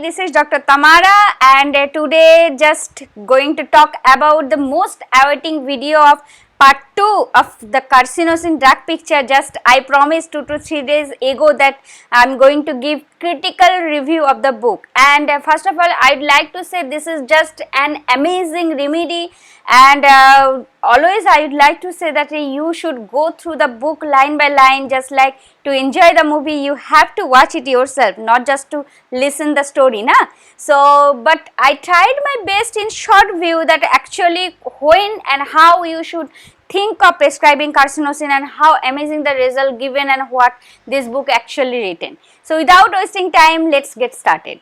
this is Dr. Tamara and today just going to talk about the most awaiting video of part 2 of the carcinosin drug picture. Just I promised 2 to 3 days ago that I am going to give critical review of the book, and first of all I would like to say this is just an amazing remedy, and always I would like to say that you should go through the book line by line. Just like to enjoy the movie you have to watch it yourself, not just to listen the story na. So but I tried my best in short view that actually when and how you should think of prescribing carcinosin and how amazing the result given and what this book actually written. So without wasting time, let's get started.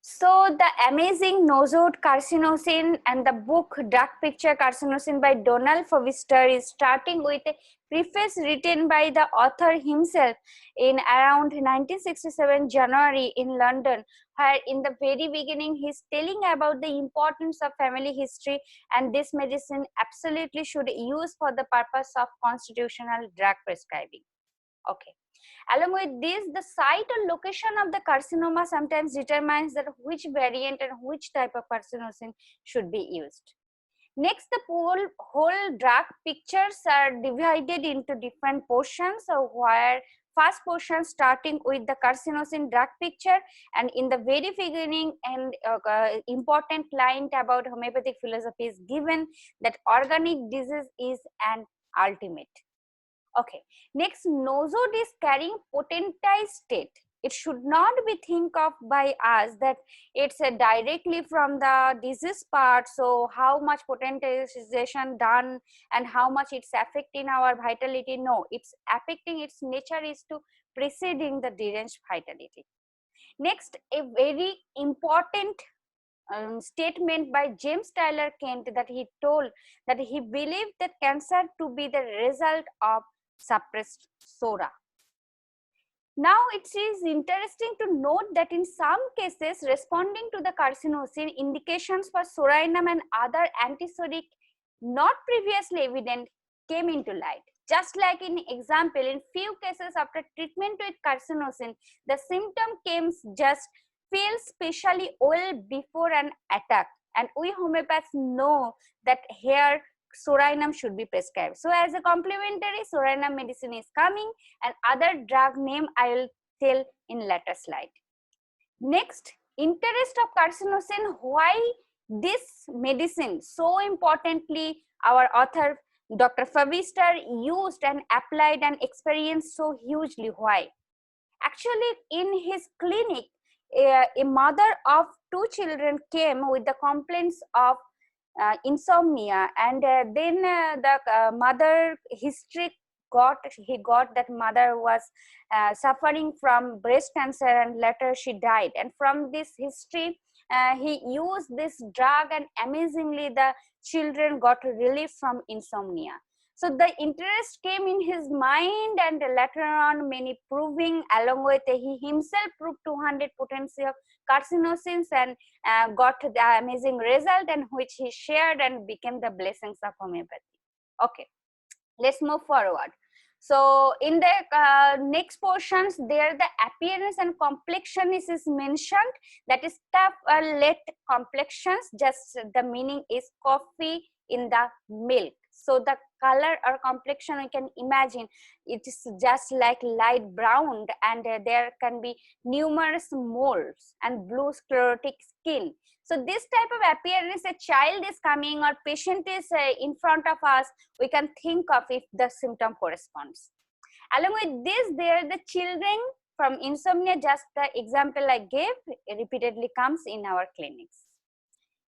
So the amazing nosode carcinosin and the book Drug Picture Carcinosin by Donald Fovister is starting with a preface written by the author himself in around 1967 January in London, where in the very beginning he is telling about the importance of family history and this medicine absolutely should use for the purpose of constitutional drug prescribing. Okay. Along with this, the site or location of the carcinoma sometimes determines that which variant and which type of carcinosin should be used. Next, the whole drug pictures are divided into different portions, so where first portion starting with the carcinosin drug picture, and in the very beginning and important line about homeopathic philosophy is given that organic disease is an ultimate. Okay, next, nosode is carrying potentized state. It should not be think of by us that it's directly from the disease part, so how much potentization done and how much it's affecting our vitality. No, it's affecting, its nature is to preceding the deranged vitality. Next, a very important statement by James Tyler Kent that he told that he believed that cancer to be the result of suppressed SORA. Now it is interesting to note that in some cases responding to the carcinosin, indications for psoriasis and other antisodic not previously evident came into light. Just like in example, in few cases after treatment with carcinosin, the symptom came just feel specially well before an attack, and we homeopaths know that here psoriasis should be prescribed. So as a complementary, psoriasis medicine is coming, and other drug name I will tell in later slide. Next, interest of carcinosin, why this medicine so importantly our author Dr. Fovister used and applied and experienced so hugely. Why? Actually, in his clinic, a mother of 2 children came with the complaints of insomnia, and then the mother history he got that mother was suffering from breast cancer and later she died, and from this history he used this drug and amazingly the children got relief from insomnia. So the interest came in his mind, and later on many proving, along with he himself proved 200 potency of carcinosins and got the amazing result, and which he shared and became the blessings of homeopathy. Okay, let's move forward. So in the next portions there the appearance and complexion is mentioned, that is tough late complexions, just the meaning is coffee in the milk. So the color or complexion we can imagine it is just like light brown, and there can be numerous moles and blue sclerotic skin. So this type of appearance, a child is coming or patient is in front of us, we can think of if the symptom corresponds. Along with this, there are the children from insomnia, just the example I gave repeatedly comes in our clinics.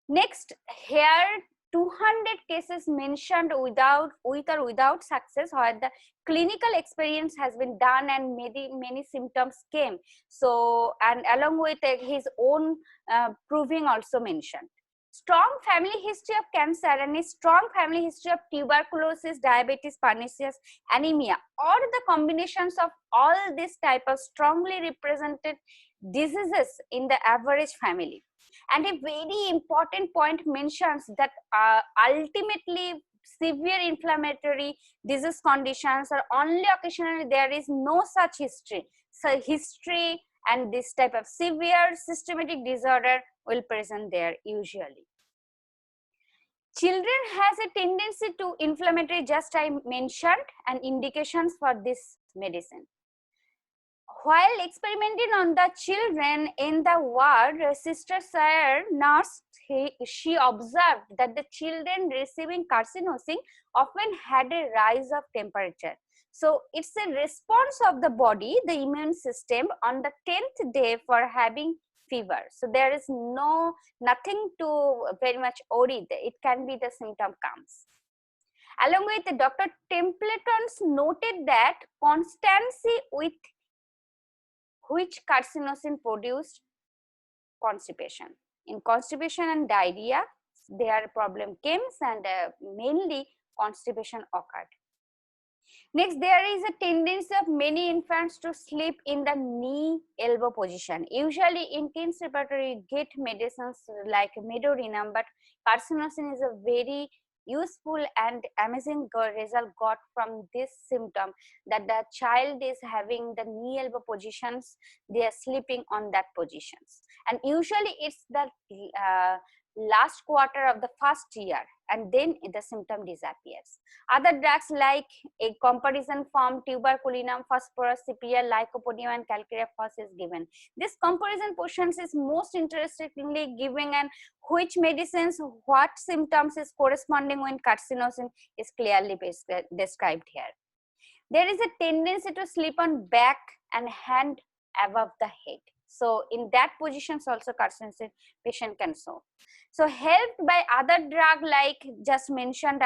Next, here 200 cases mentioned with or without success, where the clinical experience has been done and many symptoms came. So, and along with his own proving also mentioned. Strong family history of cancer and a strong family history of tuberculosis, diabetes, pernicious, anemia, or the combinations of all these type of strongly represented diseases in the average family. And a very important point mentions that ultimately severe inflammatory disease conditions are only occasionally, there is no such history. So history and this type of severe systematic disorder will present there usually. Children has a tendency to inflammatory, just I mentioned, and indications for this medicine. While experimenting on the children in the ward, Sister Sayer nurse, she observed that the children receiving carcinosin often had a rise of temperature. So it's a response of the body, the immune system, on the 10th day for having fever. So there is nothing to very much worry. It can be the symptom comes. Along with Dr. Templeton's noted that constancy with which carcinosin produced constipation. In constipation and diarrhea, their problem came, and mainly constipation occurred. Next, there is a tendency of many infants to sleep in the knee elbow position. Usually in teens repertory get medicines like medorinum, but carcinosin is a very useful and amazing result got from this symptom, that the child is having the knee elbow positions, they are sleeping on that positions, and usually it's the last quarter of the first year, and then the symptom disappears. Other drugs like a comparison from tuberculinum, phosphorus, sepia, lycopodium, and calcarea phos is given. This comparison portions is most interestingly given, and which medicines, what symptoms is corresponding when carcinosin is clearly described here. There is a tendency to sleep on back and hand above the head. So in that positions also carcinosin patient can show. So helped by other drug like just mentioned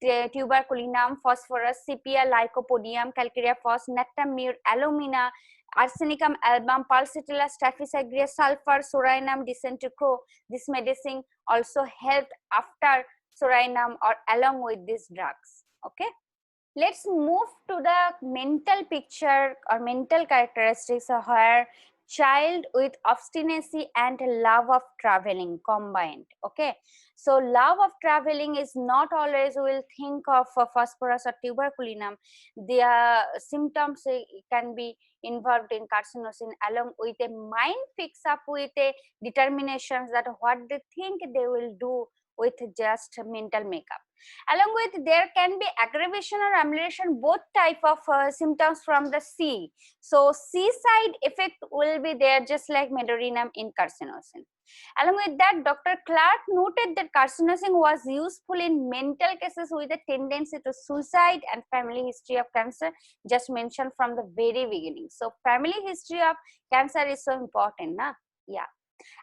tuberculinum, phosphorus, sepia, lycopodium, calcarea phos, nactamur, alumina, arsenicum album, pulsatilla, staphysagrea, sulfur, soranum, dicentricro. This medicine also helped after soranum or along with these drugs. Okay. Let's move to the mental picture or mental characteristics where child with obstinacy and love of traveling combined. Okay, so love of traveling is not always we will think of phosphorus or tuberculinum. Their symptoms can be involved in carcinosin along with a mind fix up with a determination that what they think they will do with just mental makeup. Along with there can be aggravation or amelioration, both type of symptoms from the C. So C-side effect will be there just like medorinum in carcinosin. Along with that, Dr. Clark noted that carcinosin was useful in mental cases with a tendency to suicide and family history of cancer, just mentioned from the very beginning. So family history of cancer is so important, na? Yeah.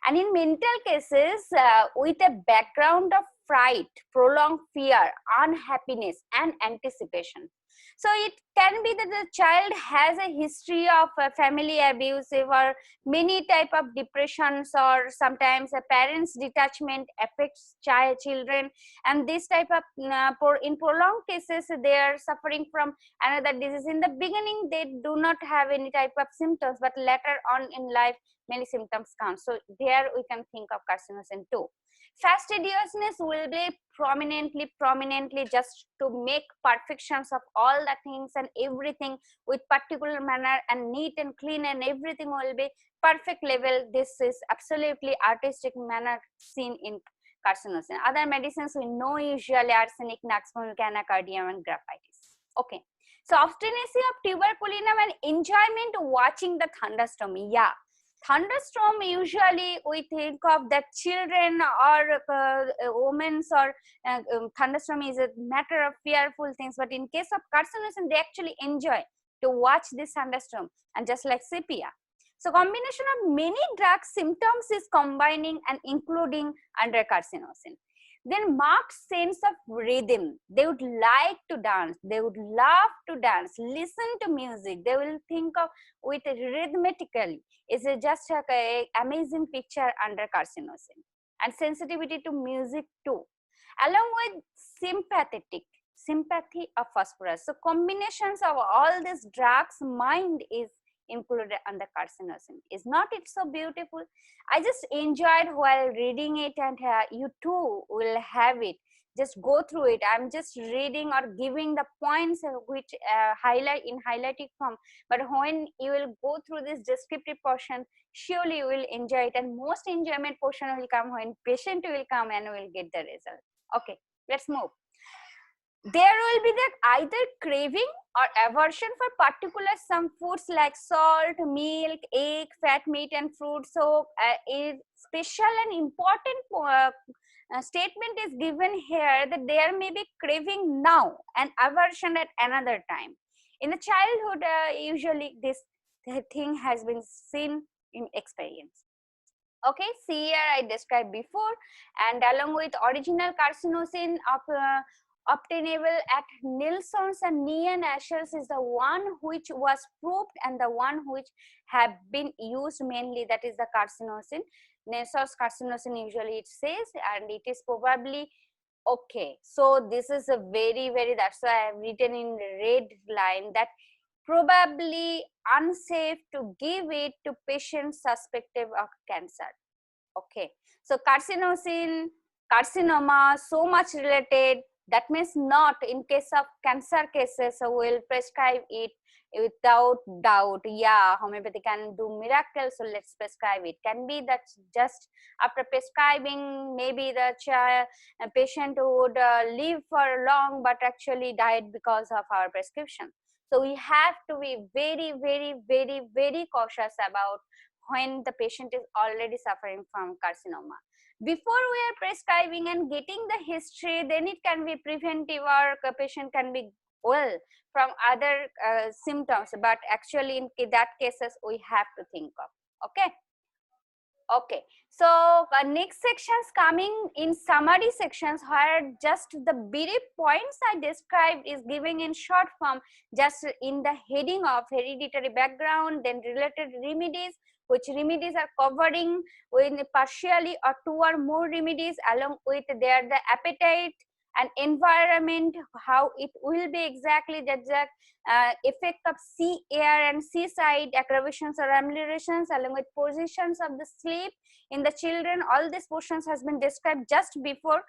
And in mental cases, with a background of fright, prolonged fear, unhappiness, and anticipation. So it can be that the child has a history of family abuse or many type of depressions, or sometimes a parent's detachment affects children, and this type of in prolonged cases they are suffering from another disease. In the beginning they do not have any type of symptoms, but later on in life many symptoms come. So there we can think of carcinosin too. Fastidiousness will be prominently just to make perfections of all the things and everything with particular manner and neat and clean, and everything will be perfect level. This is absolutely artistic manner seen in carcinosin. Other medicines we know usually arsenic, naxmol, anacardium, and graphitis. Okay. So obstinacy of tuberculinum and enjoyment watching the thunderstorm. Yeah. Thunderstorm usually we think of that children or women, or thunderstorm is a matter of fearful things, but in case of carcinosin they actually enjoy to watch this thunderstorm, and just like sepia. So combination of many drug symptoms is combining and including under carcinosin. Then marked sense of rhythm. They would like to dance. They would love to dance, listen to music. They will think of with rhythmically. It's just a amazing picture under carcinosin. And sensitivity to music too. Along with sympathy of phosphorus. So combinations of all these drugs, mind is included on the carcinosin. Is not it so beautiful? I just enjoyed while reading it, and you too will have it. Just go through it. I'm just reading or giving the points which highlighting from, but when you will go through this descriptive portion, surely you will enjoy it, and most enjoyment portion will come when patient will come and will get the result. Okay, let's move. There will be the either craving or aversion for particular some foods like salt, milk, egg, fat meat, and fruit. So a special and important statement is given here that there may be craving now and aversion at another time. In the childhood, usually this thing has been seen in experience. Okay, see here I described before, and along with original carcinosin of obtainable at Nilsson's and Nean-Ashers is the one which was proved and the one which have been used mainly, that is the carcinosin. Nilsson's carcinosin usually it says, and it is probably okay. So this is a very, that's why I have written in red line that probably unsafe to give it to patients suspected of cancer. Okay, so carcinosin, carcinoma, so much related. That means not in case of cancer cases, so we'll prescribe it without doubt. Yeah, homeopathy can do miracles, so let's prescribe it. Can be that just after prescribing, maybe the patient would live for long, but actually died because of our prescription. So we have to be very cautious about when the patient is already suffering from carcinoma. Before we are prescribing and getting the history, then it can be preventive, or the patient can be well from other symptoms, but actually in that cases we have to think of. Okay. Okay, so next sections coming in summary sections, where just the brief points I described is giving in short form, just in the heading of hereditary background, then related remedies, which remedies are covering with partially or two or more remedies, along with their the appetite and environment, how it will be exactly the exact effect of sea air and seaside aggravations or ameliorations, along with positions of the sleep in the children. All these portions has been described just before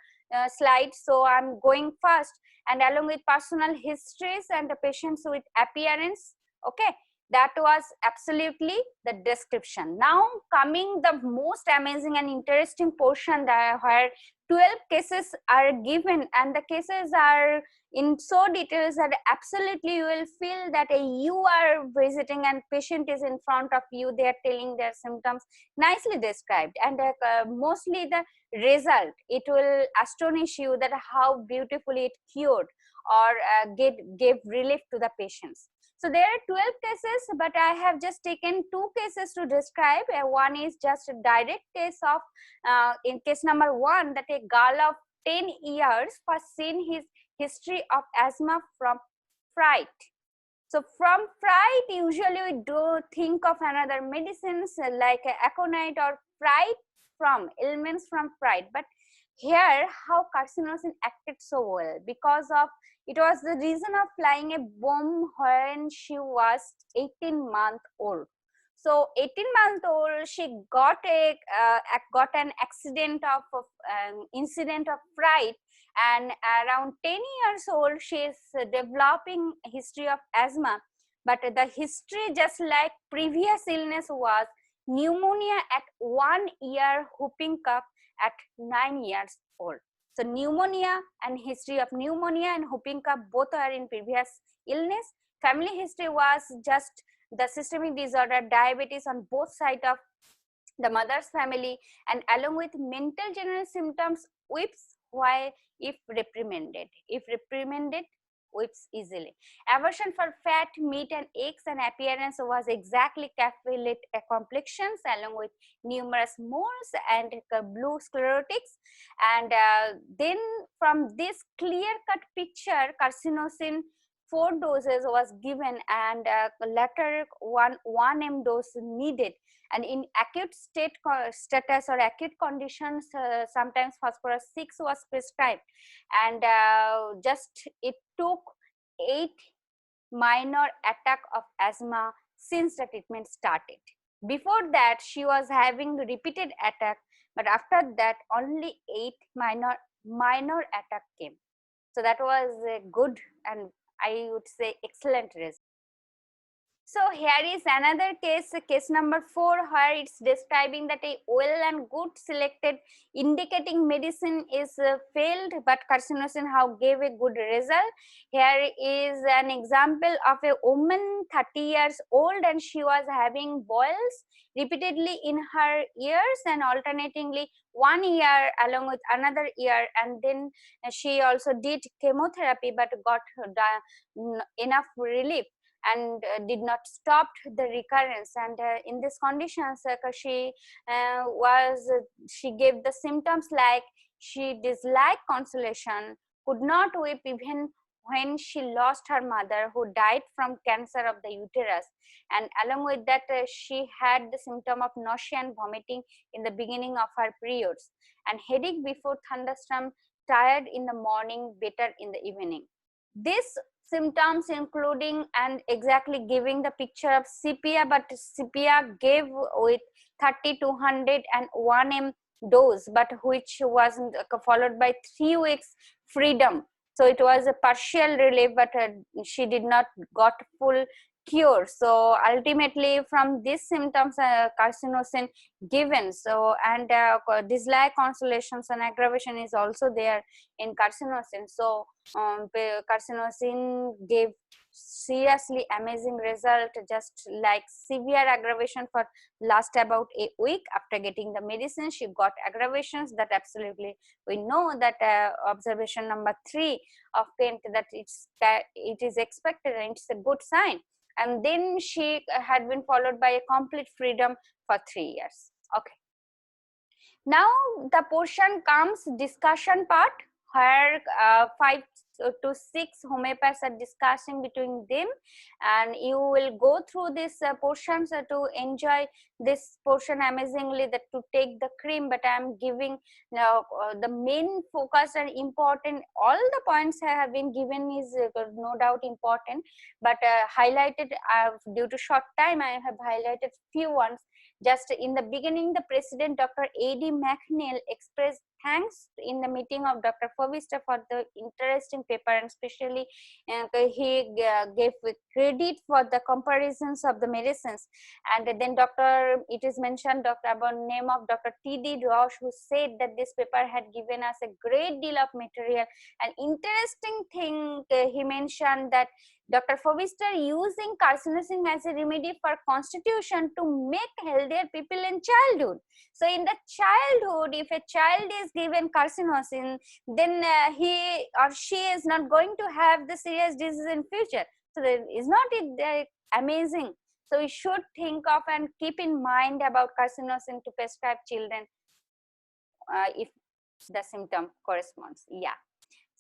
slide, so I'm going fast, and along with personal histories and the patients with appearance. Okay, that was absolutely the description. Now coming the most amazing and interesting portion, that where 12 cases are given, and the cases are in so details that absolutely you will feel that you are visiting and patient is in front of you, they are telling their symptoms nicely described, and mostly the result, it will astonish you that how beautifully it cured or gave relief to the patients. So there are 12 cases, but I have just taken 2 cases to describe. One is just a direct case of, in case number 1, that a girl of 10 years was seen his history of asthma from fright. So from fright, usually we do think of another medicines like aconite or fright from ailments from fright, but here how carcinosin acted so well, because of it was the reason of flying a bomb when she was 18-month old. So 18-month old, she got an accident of incident of fright, and around 10 years old she is developing history of asthma, but the history just like previous illness was pneumonia at 1 year, whooping cough at 9 years old. So pneumonia and history of pneumonia and whooping cough both are in previous illness. Family history was just the systemic disorder, diabetes on both sides of the mother's family, and along with mental general symptoms, whips why if reprimanded. If reprimanded, whips easily. Aversion for fat, meat, and eggs and appearance was exactly capillate complexions, along with numerous moles and blue sclerotics. And then from this clear-cut picture, carcinosin 4 doses was given, and later 1 dose needed. And in acute status or acute conditions, sometimes phosphorus 6 was prescribed, and just it took 8 minor attack of asthma since the treatment started. Before that, she was having repeated attack, but after that, only 8 minor attack came. So that was a good and I would say excellent result. So here is another case number 4, where it's describing that a well and good selected indicating medicine is failed, but carcinosin have gave a good result. Here is an example of a woman 30 years old, and she was having boils repeatedly in her ears and alternatingly one ear along with another ear, and then she also did chemotherapy but got enough relief and did not stop the recurrence. And in these conditions, she gave the symptoms like she disliked consolation, could not weep even when she lost her mother who died from cancer of the uterus, and along with that she had the symptom of nausea and vomiting in the beginning of her periods, and headache before thunderstorm, tired in the morning, better in the evening. This symptoms including and exactly giving the picture of sepia, but sepia gave with 30 to 100 and 1 m dose, but which wasn't followed by 3 weeks freedom. So it was a partial relief, but she did not got full cure. So ultimately from these symptoms carcinosin given. So and dislike consolations and aggravation is also there in carcinosin. So carcinosin gave seriously amazing result, just like severe aggravation for last about a week. After getting the medicine, she got aggravations. That absolutely we know that observation number 3 of Kent, that it is expected and it's a good sign. And then she had been followed by a complete freedom for 3 years. Okay, now the portion comes discussion part, where 5 to 6 homeopaths are discussing between them, and you will go through this portions to enjoy this portion amazingly, that to take the cream. But I am giving now the main focus and important, all the points have been given is no doubt important, but highlighted due to short time I have highlighted few ones. Just in the beginning, the president, Dr. A.D. McNeil, expressed thanks in the meeting of Dr. Fovista for the interesting paper, and especially he gave credit for the comparisons of the medicines. And then it is mentioned about name of Dr. T.D. Roche, who said that this paper had given us a great deal of material. An interesting thing he mentioned that Dr. Fovista using carcinosin as a remedy for constitution to make healthier people in childhood. So in the childhood, if a child is given carcinosin, then he or she is not going to have the serious disease in future. So is not it amazing? So we should think of and keep in mind about carcinosin to prescribe children if the symptom corresponds. Yeah.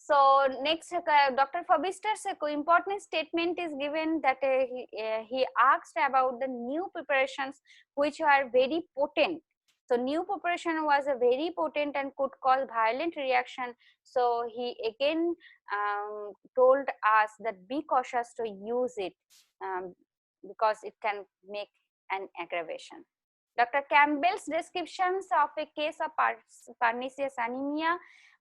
So next, Dr. Fobister's important statement is given that he asked about the new preparations which are very potent. So new preparation was a very potent and could cause violent reaction. So he again told us that be cautious to use it because it can make an aggravation. Dr. Campbell's descriptions of a case of pernicious anemia,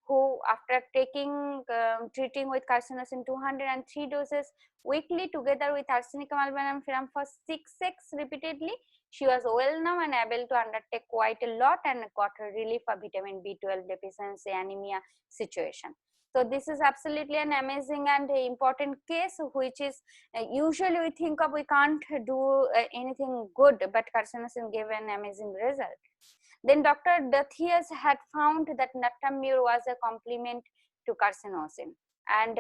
who after treating with carcinosin 203 doses weekly together with arsenicum albendazole for 6 weeks repeatedly, she was well now and able to undertake quite a lot and got relief of vitamin B12 deficiency anemia situation. So this is absolutely an amazing and important case, which is usually we think of we can't do anything good, but carcinosin gave an amazing result. Then Dr. Dathias had found that Natamur was a complement to carcinosin. And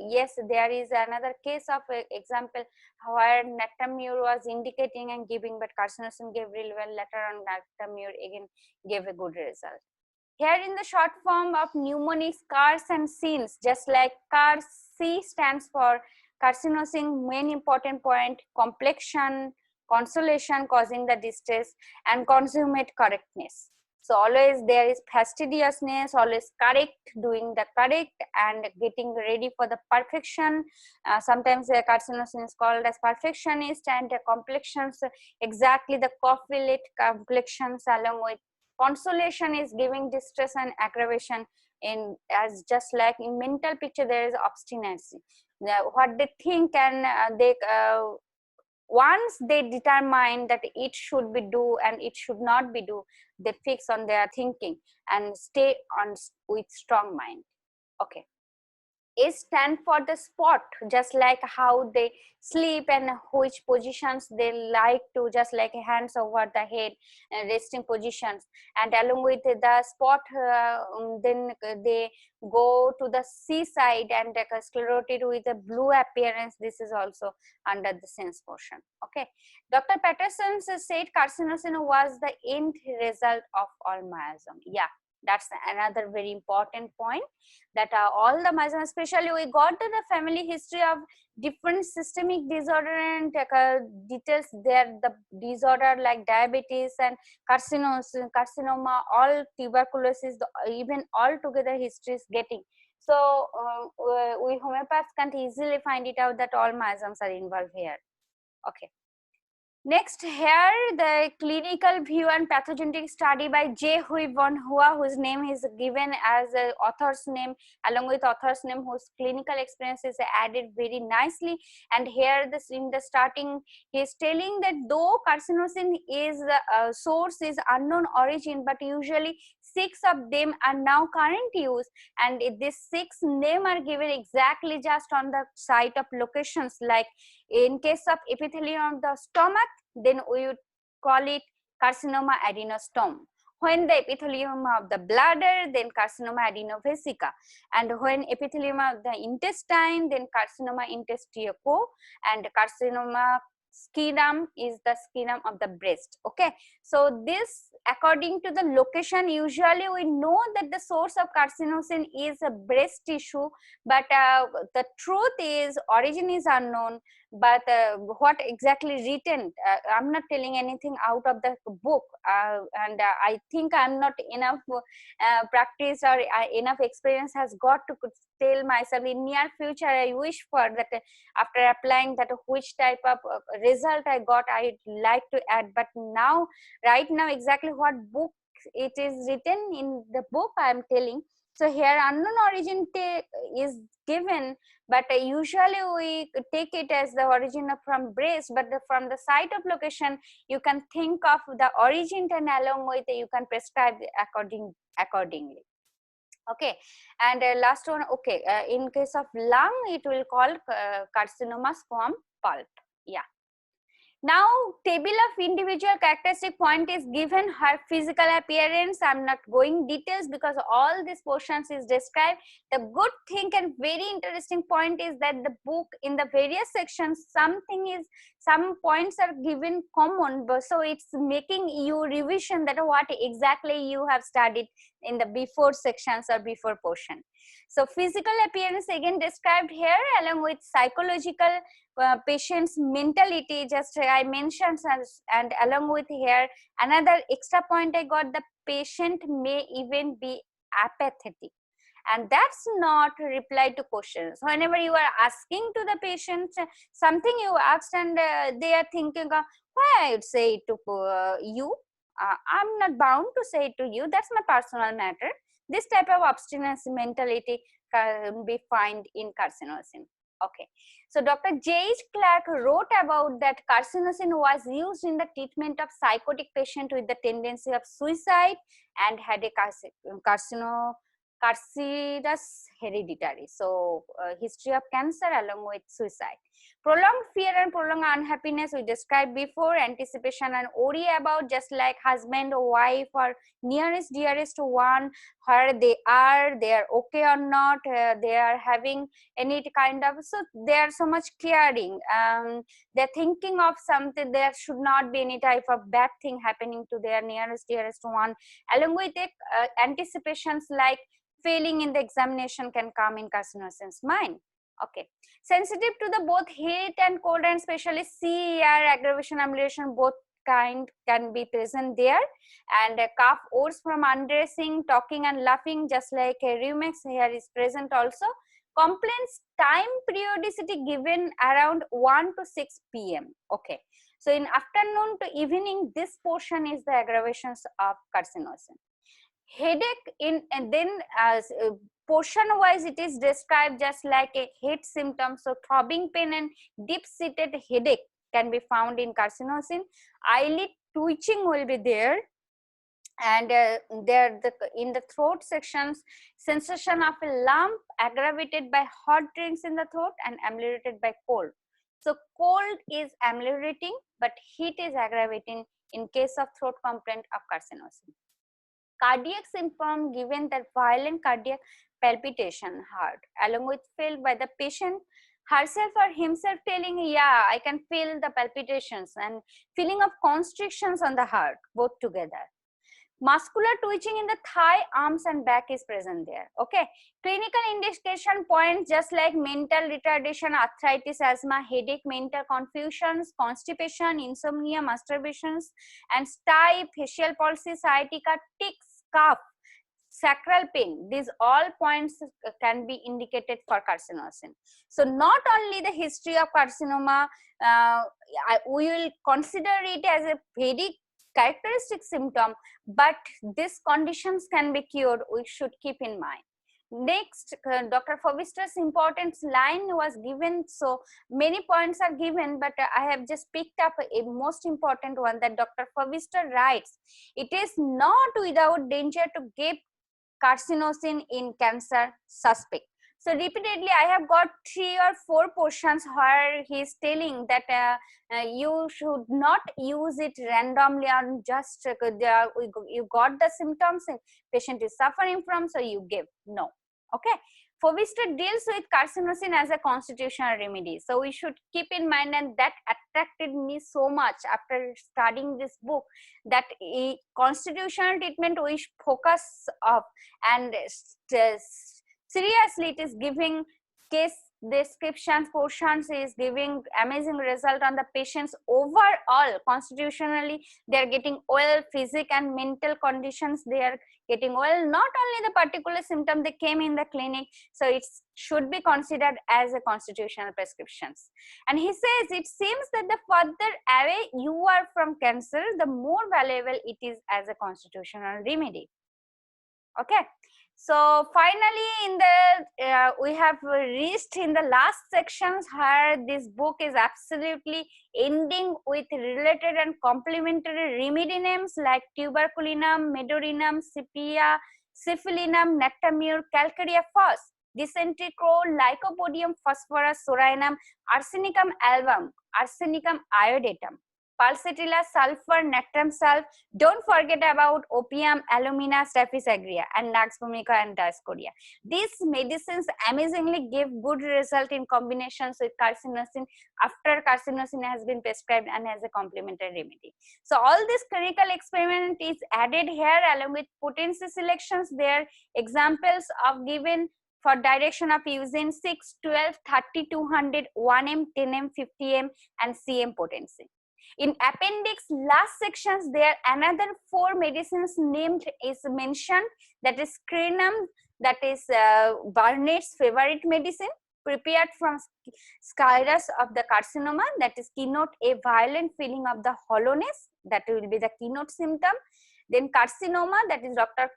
yes, there is another case of example where Natamur was indicating and giving, but carcinosin gave really well. Later on, Natamur again gave a good result. Here in the short form of mnemonics, CARS and SINS, just like CARS, C stands for carcinosin, main important point, complexion, consolation causing the distress, and consummate correctness. So always there is fastidiousness, always correct, doing the correct and getting ready for the perfection. Sometimes the carcinosin is called as perfectionist, and the complexions, exactly the coffee complexions, along with consolation is giving distress and aggravation. In as just like in mental picture, there is obstinacy. What they think, and they once they determine that it should be do and it should not be do, they fix on their thinking and stay on with strong mind. Okay. S stand for the spot, just like how they sleep and which positions they like to, just like hands over the head and resting positions. And along with the spot, then they go to the seaside and sclerotic with a blue appearance. This is also under the sense portion. Okay. Dr. Patterson said carcinosin was the end result of all miasm. Yeah, that's another very important point, that all the miasm, especially we got the family history of different systemic disorder and details there, the disorder like diabetes and carcinoma, all tuberculosis, even all together history is getting. So we homeopaths can't easily find it out that all miasms are involved here. Okay. Next, here the clinical view and pathogenetic study by J. Hui von Hua, whose name is given as a author's name, along with author's name, whose clinical experience is added very nicely. And here, this in the starting, he is telling that though carcinosin is source is unknown origin, but usually 6 of them are now current use, and these 6 name are given exactly just on the site of locations. Like in case of epithelium of the stomach, then we would call it carcinoma adenostom. When the epithelium of the bladder, then carcinoma adenovesica. And when epithelium of the intestine, then carcinoma intestioco, and carcinoma scinum is the scinum of the breast. Okay, so this according to the location, usually we know that the source of carcinosin is a breast tissue, but the truth is origin is unknown. But what exactly written, I'm not telling anything out of the book, and I think I'm not enough practice or enough experience has got to tell myself in near future. I wish for that after applying that which type of result I got, I'd like to add. But now, right now, exactly what book it is written in the book I am telling. So here unknown origin is given, but usually we take it as the origin from breast, but from the site of location you can think of the origin, and along with you can prescribe accordingly. Okay, and last one. Okay, in case of lung, it will call carcinoma squam pulp. Yeah. Now, table of individual characteristic point is given, her physical appearance. I'm not going details because all these portions is described. The good thing and very interesting point is that the book in the various sections, some points are given common, so it's making you revision that what exactly you have studied in the before sections or before portion. So physical appearance again described here, along with psychological patient's mentality, just I mentioned, and along with here another extra point I got, the patient may even be apathetic, and that's not reply to questions. Whenever you are asking to the patient something you asked, and they are thinking why I would say it to you, I'm not bound to say it to you, that's my personal matter. This type of obstinacy mentality can be found in carcinosin. Okay, so Dr. J.H. Clark wrote about that carcinosin was used in the treatment of psychotic patient with the tendency of suicide and had a carcinous hereditary. So history of cancer along with suicide. Prolonged fear and prolonged unhappiness we described before, anticipation and worry about, just like husband or wife or nearest dearest one, where they are okay or not, they are having any kind of, so they are so much caring, they're thinking of something, there should not be any type of bad thing happening to their nearest dearest one. Along with it, anticipations like failing in the examination can come in carcinosin's mind. Okay, sensitive to the both heat and cold, and especially sea air, aggravation, amelioration, both kind can be present there, and cough odors from undressing, talking and laughing, just like rheumix here is present also. Complaints time periodicity given around 1 to 6 p.m. Okay, so in afternoon to evening, this portion is the aggravations of carcinosin. Headache in, and then as portion wise it is described just like a head symptom. So throbbing pain and deep seated headache can be found in carcinosin. Eyelid twitching will be there, and in the throat sections, sensation of a lump aggravated by hot drinks in the throat and ameliorated by cold. So cold is ameliorating, but heat is aggravating in case of throat complaint of carcinosin. Cardiac symptom given that violent cardiac palpitation heart, along with felt by the patient herself or himself telling, yeah, I can feel the palpitations, and feeling of constrictions on the heart, both together. Muscular twitching in the thigh, arms and back is present there. Okay, clinical indication points just like mental retardation, arthritis, asthma, headache, mental confusions, constipation, insomnia, masturbations, and stiff, facial palsy, sciatica, tics, cough, sacral pain. These all points can be indicated for carcinosin. So not only the history of carcinoma, we will consider it as a very characteristic symptom, but these conditions can be cured, we should keep in mind. Next, Dr. Fovister's importance line was given, so many points are given, but I have just picked up a most important one that Dr. Fovister writes, it is not without danger to give carcinosin in cancer suspect. So repeatedly I have got 3 or 4 portions where he is telling that you should not use it randomly and just you got the symptoms, patient is suffering from, so you give. No. Okay, Fovister deals with carcinosin as a constitutional remedy, so we should keep in mind, and that attracted me so much after studying this book, that a constitutional treatment we focus of, and seriously it is giving case descriptions portions, is giving amazing result on the patients overall. Constitutionally they are getting well, physical and mental conditions they are getting well, not only the particular symptom they came in the clinic, so it should be considered as a constitutional prescriptions. And he says it seems that the further away you are from cancer, the more valuable it is as a constitutional remedy. Okay, so finally in the we have reached in the last sections where this book is absolutely ending with related and complementary remedy names like tuberculinum, medorinum, sepia, syphilinum, nectamur, calcarea fos, dysentery crow, lycopodium phosphorus, soranum, arsenicum album, arsenicum iodatum, pulsatilla, sulfur, nectam sulf. Don't forget about opium, alumina, staphylos aureus, and Nux vomica and Dioscorea. These medicines amazingly give good result in combinations with carcinosin after carcinosin has been prescribed and as a complementary remedy. So all this clinical experiment is added here along with potency selections. There examples of given for direction of using 6, 12, 30, 200, 1M, 10M, 50M, and CM potency. In appendix last sections, there another 4 medicines named is mentioned, that is crenum, that is Burnett's favorite medicine, prepared from scirus of the carcinoma, that is keynote a violent feeling of the hollowness, that will be the keynote symptom. Then carcinoma, that is Dr.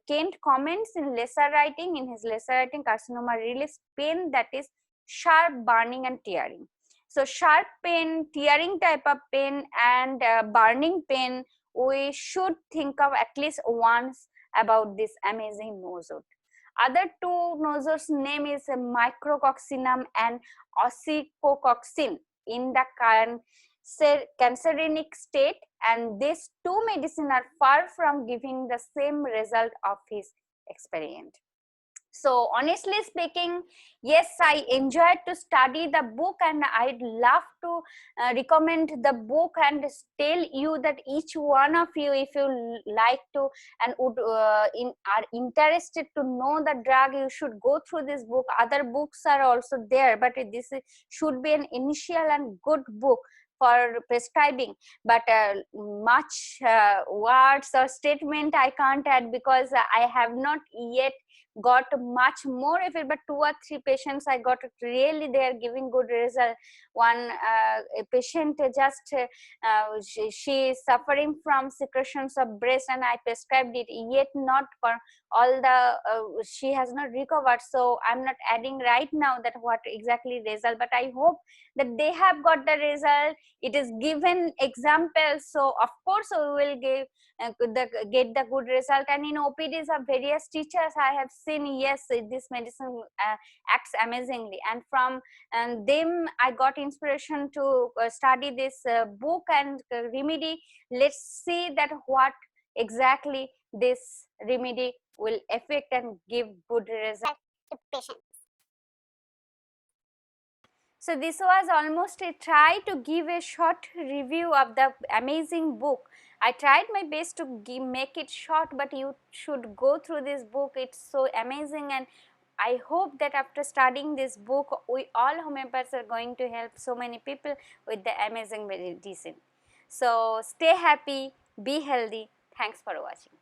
Kent comments in lesser writing, in his lesser writing, carcinoma relieves pain, that is sharp burning and tearing. So sharp pain, tearing type of pain, and burning pain, we should think of at least once about this amazing nosode. Other 2 nosodes name is micrococcinum and oxycoccin in the cancerogenic state, and these 2 medicine are far from giving the same result of his experiment. So honestly speaking, yes, I enjoyed to study the book, and I'd love to recommend the book and tell you that each one of you, if you like to and would are interested to know the drug, you should go through this book. Other books are also there, but this should be an initial and good book for prescribing, but much words or statement I can't add because I have not yet got much more of it, but 2 or 3 patients I got it really, they are giving good result. One a patient just she is suffering from secretions of breast and I prescribed it, yet not for all the she has not recovered, so I'm not adding right now that what exactly result, but I hope that they have got the result. It is given examples, so of course we will get the good result. And in OPDs of various teachers I have seen, yes, this medicine acts amazingly, and from them I got inspiration to study this book and remedy. Let's see that what exactly this remedy will affect and give good result to patients. So this was almost a try to give a short review of the amazing book. I tried my best to make it short, but you should go through this book. It's so amazing, and I hope that after studying this book, we all homeopaths are going to help so many people with the amazing medicine. So stay happy, be healthy. Thanks for watching.